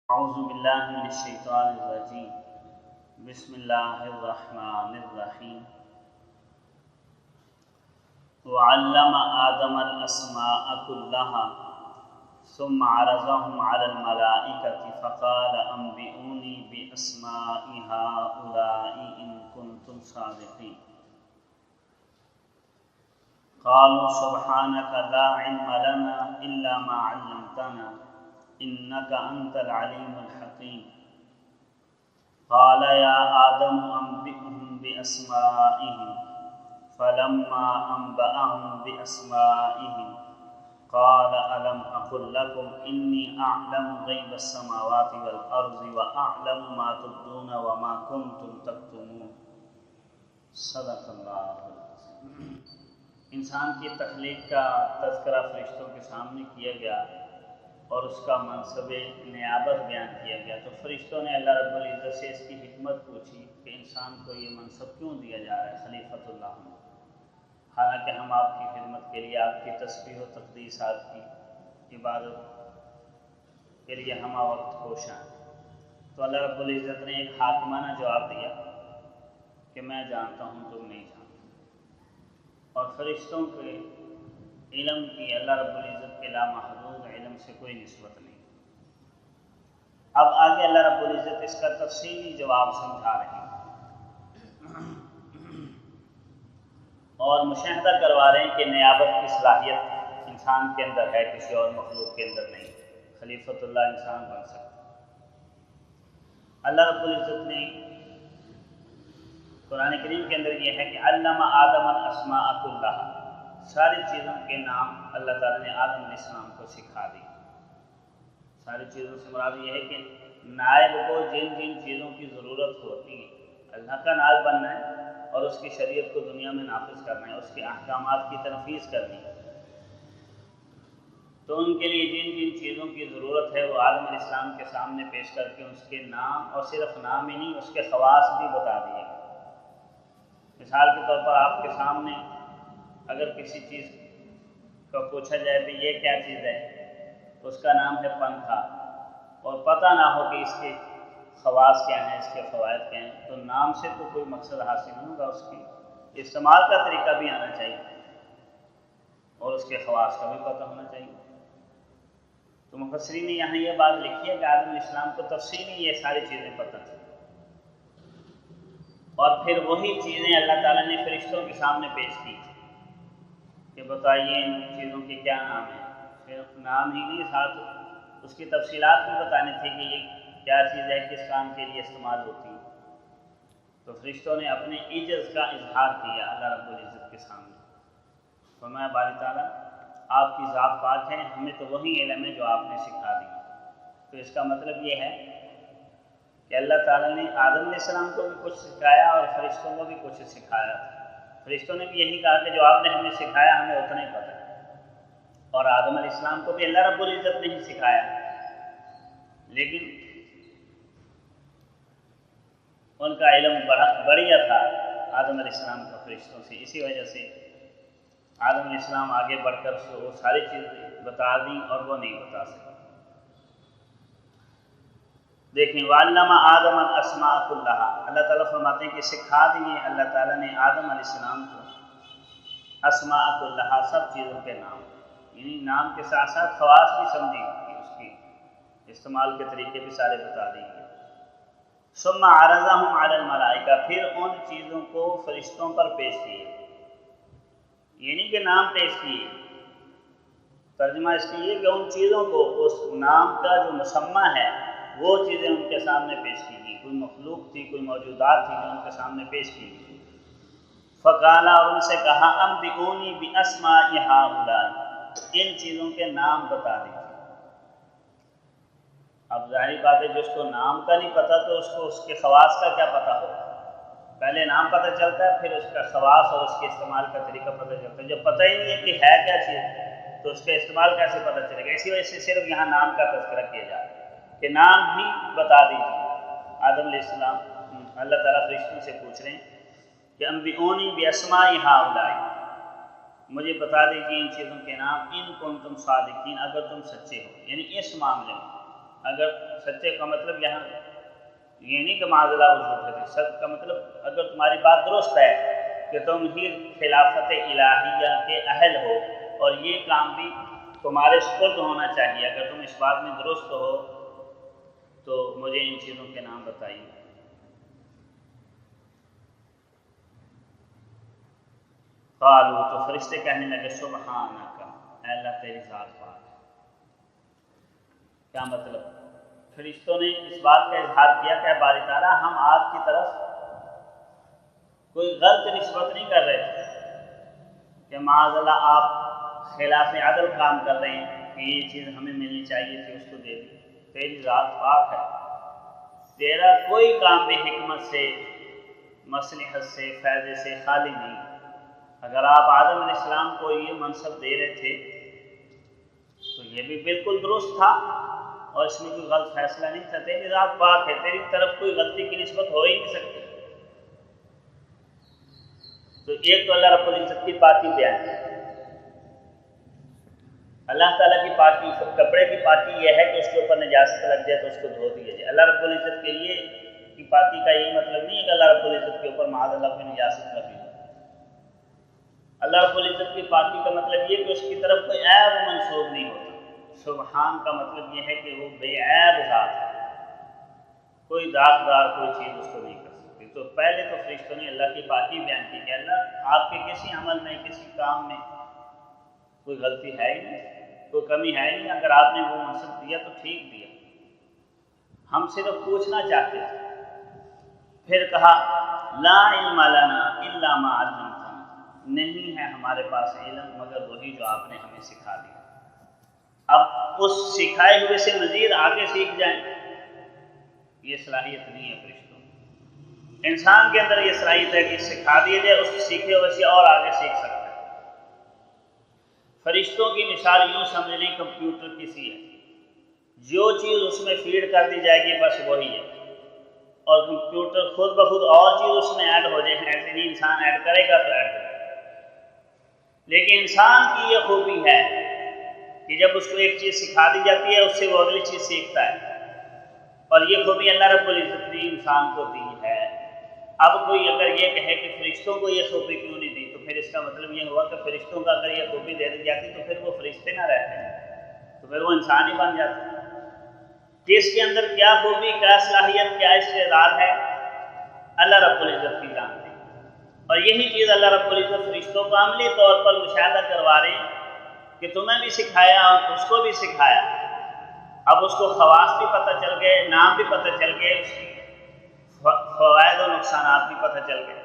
اعوذ باللہ من الشیطان الرجیم بسم اللہ الرحمن الرحیم وعلم آدم الاسماء كلها ثم عرضهم على الملائكة فقال انبئوني بأسماء هؤلاء إن كنتم صادقين قالوا سبحانك لا علم لنا إلا ما علمتنا إنك أنت العليم الحكيم قال يا آدم أنبئهم بأسمائهم فلما أنبأهم بأسمائهم قال ألم أقل لكم إني أعلم غيب السماوات والأرض وأعلم ما تبدون وما كنتم تكتمون صدق اللہ العظیم۔ انسان کی تخلیق کا تذکرہ فرشتوں کے سامنے کیا گیا اور اس کا منصب نیابت بیان کیا گیا، تو فرشتوں نے اللہ رب العزت سے اس کی حکمت پوچھی کہ انسان کو یہ منصب کیوں دیا جا رہا ہے خلیفۃ اللہ میں، حالانکہ ہم آپ کی خدمت کے لیے، آپ کی تسبیح و تقدیس، آپ کی عبادت کے لیے ہمہ وقت کوشاں ہیں۔ تو اللہ رب العزت نے ایک حاکمانہ جواب دیا کہ میں جانتا ہوں، تم نہیں جانتے، اور فرشتوں کے علم کی اللہ رب العزت کے لامحدود علم سے کوئی نسبت نہیں۔ اب آگے اللہ رب العزت اس کا تفصیلی جواب سمجھا رہے ہیں اور مشاہدہ کروا رہے ہیں کہ نیابت کی صلاحیت انسان کے اندر ہے، کسی اور مخلوق کے اندر نہیں۔ خلیفۃ اللہ انسان بن سکتا۔ اللہ رب العزت نے قرآن کریم کے اندر یہ ہے کہ علم آدم الاسماء کلھا، ساری چیزوں کے نام اللہ تعالیٰ نے آدم علیہ السلام کو سکھا دی۔ ساری چیزوں سے مراد یہ ہے کہ نائب کو جن جن چیزوں کی ضرورت ہوتی ہے، اللہ کا نائب بننا ہے اور اس کی شریعت کو دنیا میں نافذ کرنا ہے، اس کے احکامات کی تنفیذ کرنی ہے، تو ان کے لیے جن جن چیزوں کی ضرورت ہے وہ آدم علیہ السلام کے سامنے پیش کر کے اس کے نام، اور صرف نام ہی نہیں، اس کے خواص بھی بتا دیے گئے۔ مثال کے طور پر آپ کے سامنے اگر کسی چیز کو پوچھا جائے کہ یہ کیا چیز ہے، تو اس کا نام ہے پنکھا، اور پتہ نہ ہو کہ اس کے خواص کیا ہیں، اس کے فوائد کیا ہیں، تو نام سے تو کوئی مقصد حاصل نہیں ہوگا، اس کی استعمال کا طریقہ بھی آنا چاہیے اور اس کے خواص کا بھی پتہ ہونا چاہیے۔ تو مفسرین نے یہاں یہ بات لکھی ہے کہ آدم علیہ السلام کو تفصیلی یہ ساری چیزیں پتہ تھیں، اور پھر وہی چیزیں اللہ تعالیٰ نے فرشتوں کے سامنے پیش کی کہ بتائیے ان چیزوں کے کیا نام ہیں۔ پھر نام ہی نہیں، ساتھ اس کی تفصیلات بھی بتانی تھی کہ یہ کیا چیز ہے، کس کام کے لیے استعمال ہوتی ہے۔ تو فرشتوں نے اپنے عجز کا اظہار کیا اللہ رب العزت کے سامنے، فرمایا باری تعالیٰ آپ کی ذات پاک ہے، ہمیں تو وہی علم ہے جو آپ نے سکھا دی۔ تو اس کا مطلب یہ ہے کہ اللہ تعالیٰ نے آدم علیہ السلام کو بھی کچھ سکھایا اور فرشتوں کو بھی کچھ سکھایا۔ فرشتوں نے بھی یہی کہا کہ جو آپ نے ہمیں سکھایا ہمیں اتنا ہی پتہ ہے، اور آدم علیہ السلام کو بھی اللہ رب العزت نے ہی سکھایا، لیکن ان کا علم بڑھیا تھا آدم علیہ السلام کا فرشتوں سے، اسی وجہ سے آدم علیہ السلام آگے بڑھ کر وہ ساری چیزیں بتا دیں اور وہ نہیں بتا سکے۔ دیکھیں وَعَلَّمَ آدَمَ الْأَسْمَاءَ كُلَّهَا، اللہ تعالیٰ فرماتے ہیں کہ سکھا دیے اللہ تعالیٰ نے آدم علیہ السلام کو اسماء كُلَّهَا، سب چیزوں کے نام، یعنی نام کے ساتھ ساتھ خواص بھی سمجھی کہ اس کی استعمال کے طریقے بھی سارے بتا دیے گئے۔ ثُمَّ عَرَضَهُمْ عَلَى الْمَلَائِكَةِ، پھر ان چیزوں کو فرشتوں پر پیش کیے، یہ نہیں کہ نام پیش کیے، ترجمہ اس لیے کہ ان چیزوں کو اس نام کا جو مسمى ہے وہ چیزیں ان کے سامنے پیش کی گئی، کوئی مخلوق تھی، کوئی موجودات تھی جو ان کے سامنے پیش کی گئی۔ فقال، اور ان سے کہا انبئونی باسماء ہؤلاء، ان چیزوں کے نام بتا دیجیے۔ اب ظاہری بات ہے جس کو نام کا نہیں پتہ تو اس کو اس کے خواص کا کیا پتہ ہوگا؟ پہلے نام پتہ چلتا ہے، پھر اس کا خواص اور اس کے استعمال کا طریقہ پتہ چلتا ہے۔ جب پتہ ہی نہیں ہے کہ ہے کیا چیز تو اس کا استعمال کیسے پتہ چلے گا؟ اسی وجہ سے صرف یہاں نام کا تذکرہ کیا جا رہا ہے کہ نام بھی بتا دیجیے۔ آدم علیہ السلام اللہ تعالیٰ فرشتوں سے پوچھ رہے ہیں کہ انبئونی باسماء ہؤلاء، مجھے بتا دیجیے ان چیزوں کے نام، ان کنتم صادقین، اگر تم سچے ہو، یعنی اس معاملے میں اگر سچے کا مطلب یہاں یہ نہیں کہ معاذ اللہ وہ جھوٹ ہے، سچ کا مطلب اگر تمہاری بات درست ہے کہ تم ہی خلافت الہیہ کے اہل ہو اور یہ کام بھی تمہارے سپرد ہونا چاہیے، اگر تم اس بات میں درست ہو تو مجھے ان چیزوں کے نام بتائیے۔ قالوا، تو فرشتے کہنے لگے سبحانک، اے اللہ تیری ذات پاک۔ کیا مطلب؟ فرشتوں نے اس بات کا اظہار کیا کہ باری تعالیٰ ہم آپ کی طرف کوئی غلط نسبت نہیں کر رہے تھے کہ معاذ اللہ آپ خلاف عدل کام کر رہے ہیں کہ یہ چیز ہمیں ملنی چاہیے تھی اس کو دے دی۔ تیری ذات پاک ہے، تیرا کوئی کام بھی حکمت سے، مصلحت سے، فائدے سے خالی نہیں۔ اگر آپ آدم علیہ السلام کو یہ منصب دے رہے تھے تو یہ بھی بالکل درست تھا اور اس میں کوئی غلط فیصلہ نہیں تھا۔ تیری ذات پاک ہے، تیری طرف کوئی غلطی کی نسبت ہو ہی نہیں سکتی۔ تو ایک تو اللہ رب العزت کی پاکی بیان ہے۔ اللہ تعالیٰ کی پاکی، کپڑے کی پاکی یہ ہے کہ اس کے اوپر نجاست لگ جائے تو اس کو دھو دیا جائے۔ اللہ رب العزت کے لیے کی پاکی کا یہ مطلب نہیں ہے کہ اللہ رب العزت کے اوپر معاذ اللہ کی نجاست لگی۔ اللہ رب العزت کی پاکی کا مطلب یہ کہ اس کی طرف کوئی عیب منسوب نہیں ہوتا۔ سبحان کا مطلب یہ ہے کہ وہ بے عیب ذات ہے، کوئی داغدار کوئی چیز اس کو نہیں کر سکتی۔ تو پہلے تو فرشتوں نے اللہ کی پاکی بیان کی کہ اللہ آپ کے کسی عمل میں، کسی کام میں کوئی غلطی ہے ہی نہیں، کوئی کمی ہے ہی نہیں۔ اگر آپ نے وہ منصب دیا تو ٹھیک دیا، ہم صرف پوچھنا چاہتے تھے۔ پھر کہا لا علم لنا الا ما علمتنا، نہیں ہے ہمارے پاس علم مگر وہی جو آپ نے ہمیں سکھا دیا۔ اب اس سکھائے ہوئے سے مزید آگے سیکھ جائیں، یہ صلاحیت نہیں ہے فرشتوں میں۔ انسان کے اندر یہ صلاحیت ہے کہ سکھا دیا جائے، اس سیکھے ہوئے سے اور آگے سیکھ سکتا ہے۔ فرشتوں کی مثال یوں سمجھ لیں کمپیوٹر کسی ہے، جو چیز اس میں فیڈ کر دی جائے گی بس وہی ہے، اور کمپیوٹر خود بخود اور چیز اس میں ایڈ ہو جائے، ایسے نہیں انسان ایڈ کرے گا تو ایڈ کرے گا۔ لیکن انسان کی یہ خوبی ہے کہ جب اس کو ایک چیز سکھا دی جاتی ہے اس سے وہ اگلی چیز سیکھتا ہے، اور یہ خوبی اللہ رب العزت نے انسان کو دی ہے۔ اب کوئی اگر یہ کہے کہ فرشتوں کو یہ خوبی کیوں نہیں دی، تو پھر اس کا مطلب یہ ہوا کہ فرشتوں کا اگر یہ خوبی دے دی جاتی تو پھر وہ فرشتے نہ رہتے، تو پھر وہ انسان ہی بن جاتے۔ کہ اس کے اندر کیا خوبی، کیا صلاحیت، کیا استعداد ہے، اللہ رب العزت کی جانتے ہیں۔ اور یہی چیز اللہ رب العزت فرشتوں کو عملی طور پر مشاہدہ کروا رہے ہیں کہ تمہیں بھی سکھایا اور اس کو بھی سکھایا۔ اب اس کو خواص بھی پتہ چل گئے، نام بھی پتہ چل گئے، اس کی فوائد و نقصانات بھی پتہ چل گئے۔